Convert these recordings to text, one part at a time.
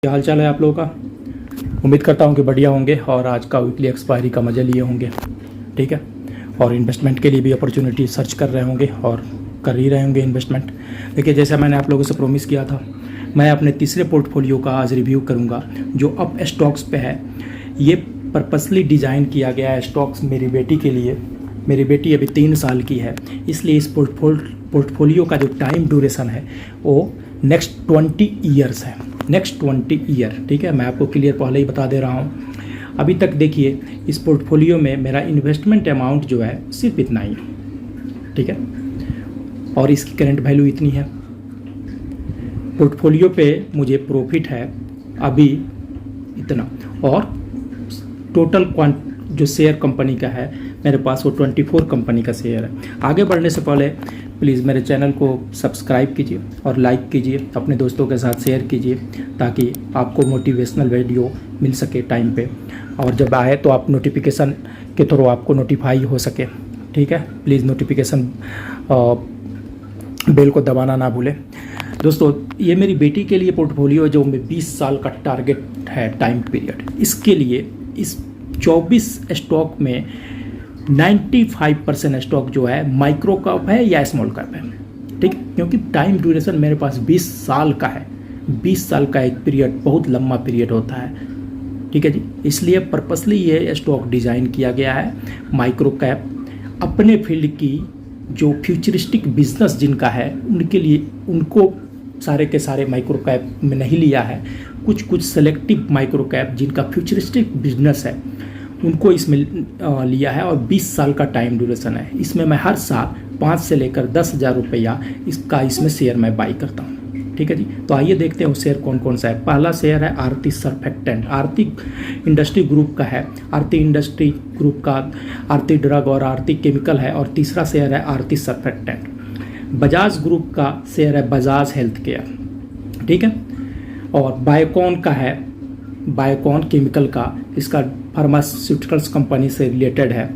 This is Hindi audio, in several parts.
क्या हाल चाल है आप लोगों का। उम्मीद करता हूँ कि बढ़िया होंगे और आज का वीकली एक्सपायरी का मज़ा लिए होंगे। ठीक है, और इन्वेस्टमेंट के लिए भी अपॉर्चुनिटी सर्च कर रहे होंगे और कर ही रहे होंगे इन्वेस्टमेंट। देखिए, जैसा मैंने आप लोगों से प्रॉमिस किया था, मैं अपने तीसरे पोर्टफोलियो का आज रिव्यू करूँगा जो अप स्टॉक्स पे है। ये पर्पसली डिज़ाइन किया गया है स्टॉक्स मेरी बेटी के लिए। मेरी बेटी अभी 3 साल की है, इसलिए इस पोर्टफोलियो का जो टाइम ड्यूरेशन है वो नेक्स्ट 20 ईयर्स है। नेक्स्ट 20 ईयर, ठीक है, मैं आपको क्लियर पहले ही बता दे रहा हूँ। अभी तक देखिए, इस पोर्टफोलियो में मेरा इन्वेस्टमेंट अमाउंट जो है सिर्फ इतना ही है, ठीक है, और इसकी करंट वैल्यू इतनी है। पोर्टफोलियो पे मुझे प्रॉफिट है अभी इतना, और टोटल जो शेयर कंपनी का है मेरे पास वो 24 कंपनी का शेयर है। आगे बढ़ने से पहले प्लीज़ मेरे चैनल को सब्सक्राइब कीजिए और लाइक कीजिए, अपने दोस्तों के साथ शेयर कीजिए ताकि आपको मोटिवेशनल वीडियो मिल सके टाइम पे, और जब आए तो आप नोटिफिकेशन के थ्रू आपको नोटिफाई हो सके। ठीक है, प्लीज़ नोटिफिकेशन बेल को दबाना ना भूलें। दोस्तों, ये मेरी बेटी के लिए पोर्टफोलियो जो 20 साल का टारगेट है टाइम पीरियड, इसके लिए इस 24 स्टॉक में 95% स्टॉक जो है माइक्रो कैप है या स्मॉल कैप है। ठीक, क्योंकि टाइम ड्यूरेशन मेरे पास 20 साल का है। 20 साल का एक पीरियड बहुत लंबा पीरियड होता है, ठीक है जी। इसलिए पर्पसली ये स्टॉक डिज़ाइन किया गया है। माइक्रो कैप अपने फील्ड की जो फ्यूचरिस्टिक बिजनेस जिनका है उनके लिए, उनको सारे के सारे माइक्रो कैप में नहीं लिया है। कुछ कुछ सेलेक्टिव माइक्रो कैप जिनका फ्यूचरिस्टिक बिजनेस है उनको इसमें लिया है, और 20 साल का टाइम ड्यूरेशन है। इसमें मैं हर साल 5 से लेकर 10,000 रुपया इसमें शेयर मैं बाई करता हूँ। ठीक है जी, तो आइए देखते हैं वो शेयर कौन कौन सा है। पहला शेयर है आरती सर्फेक्टेंट, आरती इंडस्ट्री ग्रुप का है। आरती इंडस्ट्री ग्रुप का आरती ड्रग और आरती केमिकल है, और तीसरा शेयर है आरती सर्फेक्टेंट। बजाज ग्रुप का शेयर है बजाज हेल्थ केयर, ठीक है, और बायोकॉन का है, बायोकॉन केमिकल का, इसका फार्मास्यूटिकल्स कंपनी से रिलेटेड है।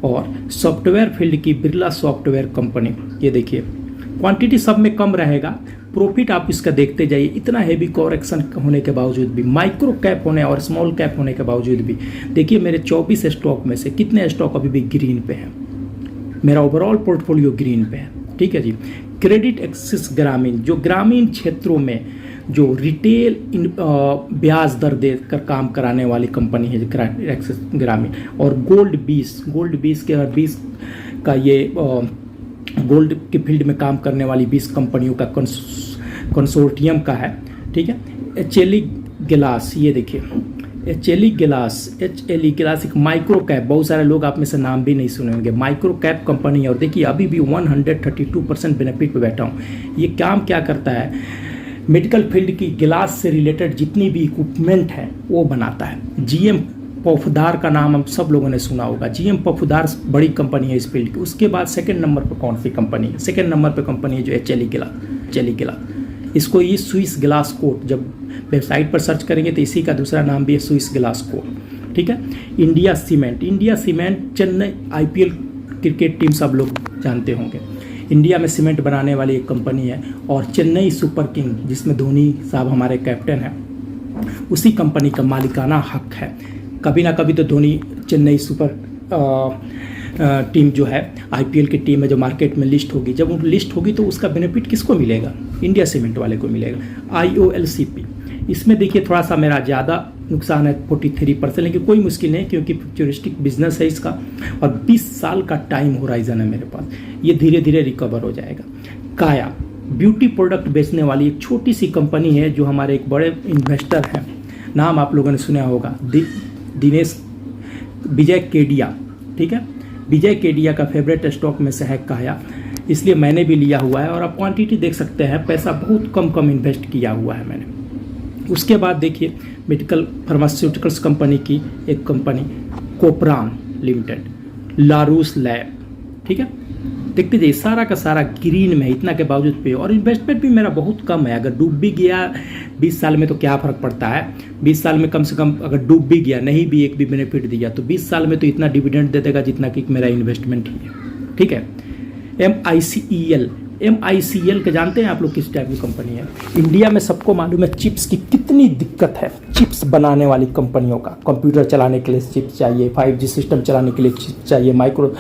और सॉफ्टवेयर फील्ड की बिरला सॉफ्टवेयर कंपनी, ये देखिए क्वांटिटी सब में कम रहेगा, प्रॉफिट आप इसका देखते जाइए। इतना हेवी कॉरेक्शन होने के बावजूद भी, माइक्रो कैप होने और स्मॉल कैप होने के बावजूद भी, देखिए मेरे 24 स्टॉक में से कितने स्टॉक अभी भी ग्रीन पे हैं। मेरा ओवरऑल पोर्टफोलियो ग्रीन पे है, ठीक है जी। क्रेडिट एक्सिस ग्रामीण, जो ग्रामीण क्षेत्रों में जो रिटेल ब्याज दर देकर काम कराने वाली कंपनी है एक्सिस ग्रामीण, और गोल्ड 20 के 20 का ये गोल्ड के फील्ड में काम करने वाली 20 कंपनियों का कंसोर्टियम का है, ठीक है। एचएलई गिलास, ये देखिए एचएलई गिलास एक माइक्रो कैप, बहुत सारे लोग आप में से नाम भी नहीं सुने होंगे, माइक्रो कैप कंपनी है। और देखिए अभी भी 132% बेनिफिट पे बैठा हूँ। ये काम क्या करता है, मेडिकल फील्ड की गिलास से रिलेटेड जितनी भी इक्विपमेंट है वो बनाता है। जीएम पफदार का नाम हम सब लोगों ने सुना होगा। जीएम पफदार बड़ी कंपनी है इस फील्ड की। उसके बाद सेकंड नंबर पर कौन सी कंपनी है? सेकंड नंबर पर कंपनी है जो एचएलई गिलास। इसको ये स्विस ग्लास कोट, जब वेबसाइट पर सर्च करेंगे तो इसी का दूसरा नाम भी है स्विस ग्लास कोट, ठीक है। India cement Chennai IPL cricket team सब लोग जानते होंगे। इंडिया में सीमेंट बनाने वाली एक कंपनी है। और चेन्नई सुपर किंग, जिसमें धोनी साहब हमारे कैप्टन हैं, उसी कंपनी का मालिकाना हक है। कभी ना कभी तो धोनी चेन्नई सुपर टीम जो है आईपीएल की टीम है जो मार्केट में लिस्ट होगी, जब वो लिस्ट होगी तो उसका बेनिफिट किसको मिलेगा? इंडिया सीमेंट वाले को मिलेगा। IOLCP, इसमें देखिए थोड़ा सा मेरा ज़्यादा नुकसान है 43%, लेकिन कोई मुश्किल नहीं क्योंकि फ्यूचरिस्टिक बिजनेस है इसका, और 20 साल का टाइम होराइजन है मेरे पास। ये धीरे धीरे रिकवर हो जाएगा। काया ब्यूटी प्रोडक्ट बेचने वाली एक छोटी सी कंपनी है जो हमारे एक बड़े इन्वेस्टर हैं, नाम आप लोगों ने सुना होगा, विजय केडिया, ठीक है। विजय केडिया का फेवरेट स्टॉक में से है काया, इसलिए मैंने भी लिया हुआ है। और आप क्वांटिटी देख सकते हैं, पैसा बहुत कम इन्वेस्ट किया हुआ है मैंने। उसके बाद देखिए मेडिकल फार्मास्यूटिकल्स कंपनी की एक कंपनी कोपरान लिमिटेड, लारूस लैब, ठीक है। देखते जाइए सारा का सारा ग्रीन में, इतना के बावजूद पे, और इन्वेस्टमेंट भी मेरा बहुत कम है। अगर डूब भी गया 20 साल में तो क्या फ़र्क पड़ता है? 20 साल में कम से कम अगर डूब भी गया, नहीं भी एक भी बेनिफिट दिया, तो 20 साल में तो इतना डिविडेंड दे देगा जितना कि मेरा इन्वेस्टमेंट ही है, ठीक है। MICEL MICL के जानते हैं आप लोग किस टाइप की कंपनी है? इंडिया में सबको मालूम है चिप्स की कितनी दिक्कत है। चिप्स बनाने वाली कंपनियों का, कंप्यूटर चलाने के लिए चिप्स चाहिए, 5G सिस्टम चलाने के लिए चिप्स चाहिए, माइक्रो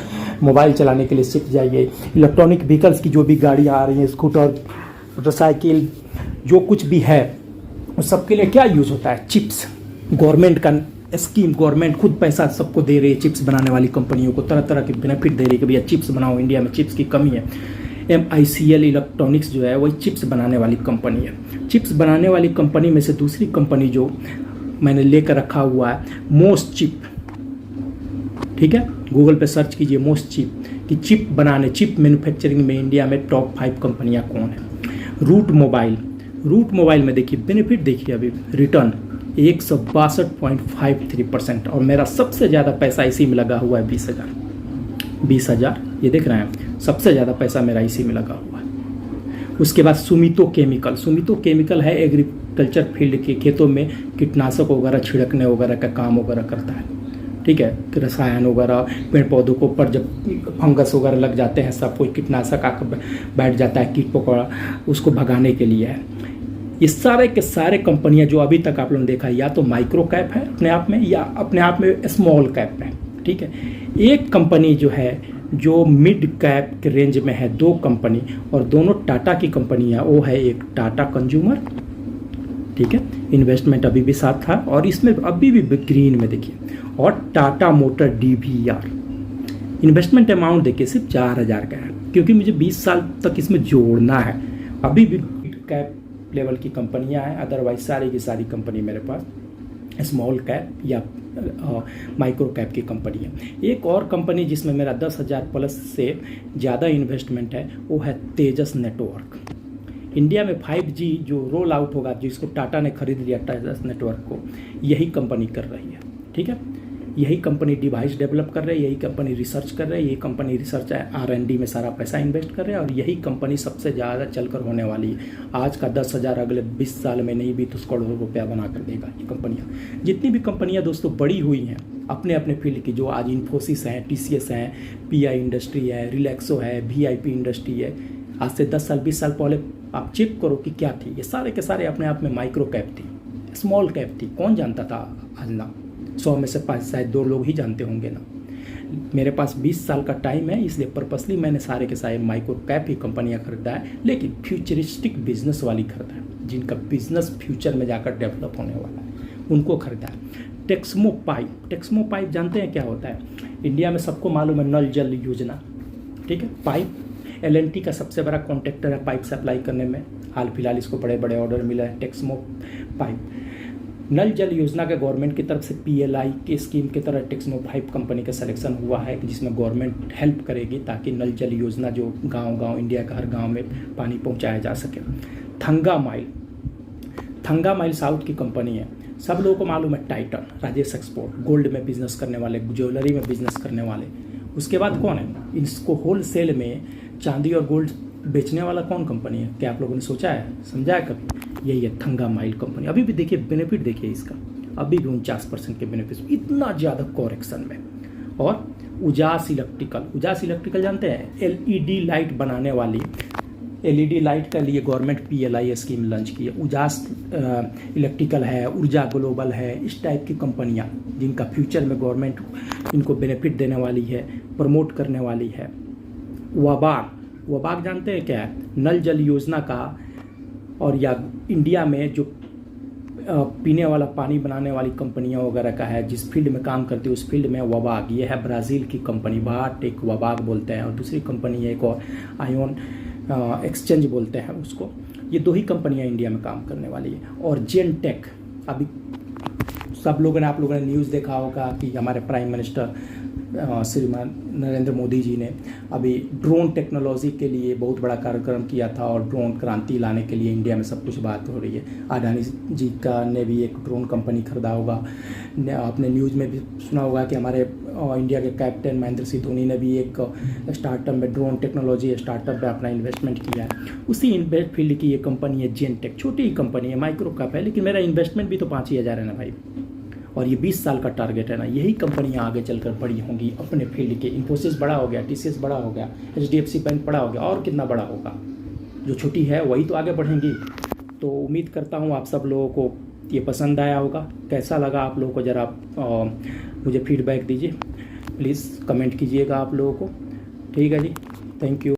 मोबाइल चलाने के लिए चिप्स चाहिए, इलेक्ट्रॉनिक व्हीकल्स की जो भी गाड़ियाँ आ रही हैं, स्कूटर, मोटरसाइकिल, जो कुछ भी है उस सबके लिए क्या यूज़ होता है? चिप्स। गवर्नमेंट का स्कीम, गवर्नमेंट खुद पैसा सबको दे रही है, चिप्स बनाने वाली कंपनियों को तरह तरह के बेनिफिट दे रही है कि भैया चिप्स बनाओ, इंडिया में चिप्स की कमी है। MICL इलेक्ट्रॉनिक्स जो है वही चिप्स बनाने वाली कंपनी है। चिप्स बनाने वाली कंपनी में से दूसरी कंपनी जो मैंने लेकर रखा हुआ है, मोस्ट चिप। ठीक है, गूगल पे सर्च कीजिए मोस्ट चिप कि चिप बनाने, चिप मैन्युफैक्चरिंग में इंडिया में टॉप 5 कंपनियां कौन है। रूट मोबाइल में देखिए बेनिफिट, देखिए अभी रिटर्न 162.53% और मेरा सबसे ज़्यादा पैसा इसी में लगा हुआ है 20,000। ये देख रहे हैं, सबसे ज़्यादा पैसा मेरा इसी में लगा हुआ है। उसके बाद सुमितो केमिकल है एग्रीकल्चर फील्ड के, खेतों में कीटनाशक वगैरह छिड़कने वगैरह का काम वगैरह करता है। ठीक है, रसायन वगैरह, पेड़ पौधों के ऊपर जब फंगस वगैरह लग जाते हैं, सब कोई कीटनाशक आकर बैठ जाता है, कीट पकौड़ा, उसको भगाने के लिए है। ये सारे के सारे कंपनियां जो अभी तक आप लोगों ने देखा है, या तो माइक्रो कैप है अपने आप में, या अपने आप में स्मॉल कैप है। ठीक है, एक कंपनी जो है जो मिड कैप के रेंज में है, 2 कंपनी, और दोनों टाटा की कंपनी है, वो है एक टाटा कंज्यूमर। ठीक है, इन्वेस्टमेंट अभी भी साथ था और इसमें अभी भी ग्रीन में देखिए, और Tata motor DVR। Investment amount देखिए सिर्फ 4,000 का है, क्योंकि मुझे 20 साल तक इसमें जोड़ना है। अभी भी मिड कैप लेवल की कंपनियां हैं, अदरवाइज सारी की सारी कंपनी मेरे पास स्मॉल कैप या माइक्रो कैप की कंपनी है। एक और कंपनी जिसमें मेरा 10,000 प्लस से ज़्यादा इन्वेस्टमेंट है, वो है तेजस नेटवर्क। इंडिया में 5G जो रोल आउट होगा, जिसको टाटा ने खरीद लिया तेजस नेटवर्क को, यही कंपनी कर रही है। ठीक है, यही कंपनी डिवाइस डेवलप कर रही है, यही कंपनी रिसर्च कर रही है, यही कंपनी रिसर्च R&D में सारा पैसा इन्वेस्ट कर रहे हैं, और यही कंपनी सबसे ज़्यादा चलकर होने वाली है। आज का 10,000 अगले 20 साल में नहीं भी तो करोड़ों रुपया बना कर देगा ये कंपनियाँ। जितनी भी कंपनियाँ दोस्तों बड़ी हुई हैं अपने अपने फील्ड की, जो आज इन्फोसिस हैं, TCS हैं, PI इंडस्ट्री है, रिलैक्सो है, VIP इंडस्ट्री है, आज से 10 साल 20 साल पहले आप चेक करो कि क्या थी। ये सारे के सारे अपने आप में माइक्रो कैप थी, स्मॉल कैप थी। कौन जानता था? आज ना 100 में से 5 शायद 2 लोग ही जानते होंगे ना। मेरे पास 20 साल का टाइम है, इसलिए पर्पसली मैंने सारे के सारे माइक्रो कैप ही कंपनियां खरीदा है, लेकिन फ्यूचरिस्टिक बिजनेस वाली खरीदा है, जिनका बिजनेस फ्यूचर में जाकर डेवलप होने वाला है, उनको खरीदा है। टेक्समो पाइप जानते हैं क्या होता है? इंडिया में सबको मालूम है नल जल योजना। ठीक है, पाइप L&T का सबसे बड़ा कॉन्ट्रैक्टर है पाइप सप्लाई करने में। हाल फिलहाल इसको बड़े बड़े ऑर्डर मिला है टेक्समो पाइप। नल जल योजना के गवर्नमेंट की तरफ से PLI की स्कीम की तरह टेक्समो पाइप कंपनी का सिलेक्शन हुआ है, जिसमें गवर्नमेंट हेल्प करेगी ताकि नल जल योजना जो गांव-गांव इंडिया का हर गांव में पानी पहुंचाया जा सके। थंगा माइल साउथ की कंपनी है, सब लोगों को मालूम है टाइटन, राजेश एक्सपोर्ट, गोल्ड में बिजनेस करने वाले, ज्वेलरी में बिजनेस करने वाले। उसके बाद कौन है? इसको होलसेल में चांदी और गोल्ड बेचने वाला कौन कंपनी है? क्या आप लोगों ने सोचा है, समझा है कभी? यही है थंगा माइल कंपनी। अभी भी देखिए बेनिफिट देखिए इसका, अभी भी 49% के बेनिफिट, इतना ज़्यादा कॉरेक्शन में। और उजास इलेक्ट्रिकल जानते हैं? LED लाइट बनाने वाली, LED लाइट के लिए गवर्नमेंट PLI स्कीम लॉन्च की है। उजास इलेक्ट्रिकल है, ऊर्जा ग्लोबल है, इस टाइप की कंपनियां जिनका फ्यूचर में गवर्नमेंट इनको बेनिफिट देने वाली है, प्रमोट करने वाली है। वबाग जानते हैं क्या है? नल जल योजना का, और या इंडिया में जो पीने वाला पानी बनाने वाली कंपनियां वगैरह का है, जिस फील्ड में काम करती है उस फील्ड में वबाग, ये है ब्राज़ील की कंपनी, बायोटेक वबाग बोलते हैं। और दूसरी कंपनी है एक और आयोन एक्सचेंज बोलते हैं उसको। ये 2 ही कंपनियां इंडिया में काम करने वाली है। और जेनटेक, अभी सब लोगों ने, आप लोगों ने न्यूज़ देखा होगा कि हमारे प्राइम मिनिस्टर श्रीमान नरेंद्र मोदी जी ने अभी ड्रोन टेक्नोलॉजी के लिए बहुत बड़ा कार्यक्रम किया था, और ड्रोन क्रांति लाने के लिए इंडिया में सब कुछ बात हो रही है। अडानी जी का ने भी एक ड्रोन कंपनी खरीदा होगा, आपने न्यूज़ में भी सुना होगा कि हमारे इंडिया के कैप्टन महेंद्र सिंह धोनी ने भी एक स्टार्टअप में, ड्रोन टेक्नोलॉजी स्टार्टअप में अपना इन्वेस्टमेंट किया है। उसी इन्वेस्ट फील्ड की ये कंपनी है जेनटेक, छोटी ही कंपनी है, माइक्रो कैप है, लेकिन मेरा इन्वेस्टमेंट भी तो 5,000 है ना भाई। और ये 20 साल का टारगेट है ना, यही कंपनियां आगे चलकर बड़ी होंगी अपने फील्ड के। इन्फोसिस बड़ा हो गया, TCS बड़ा हो गया, HDFC बैंक बड़ा हो गया, और कितना बड़ा होगा। जो छोटी है वही तो आगे बढ़ेंगी। तो उम्मीद करता हूँ आप सब लोगों को ये पसंद आया होगा। कैसा लगा आप लोगों को ज़रा आप मुझे फीडबैक दीजिए, प्लीज़ कमेंट कीजिएगा आप लोगों को। ठीक है जी, थैंक यू।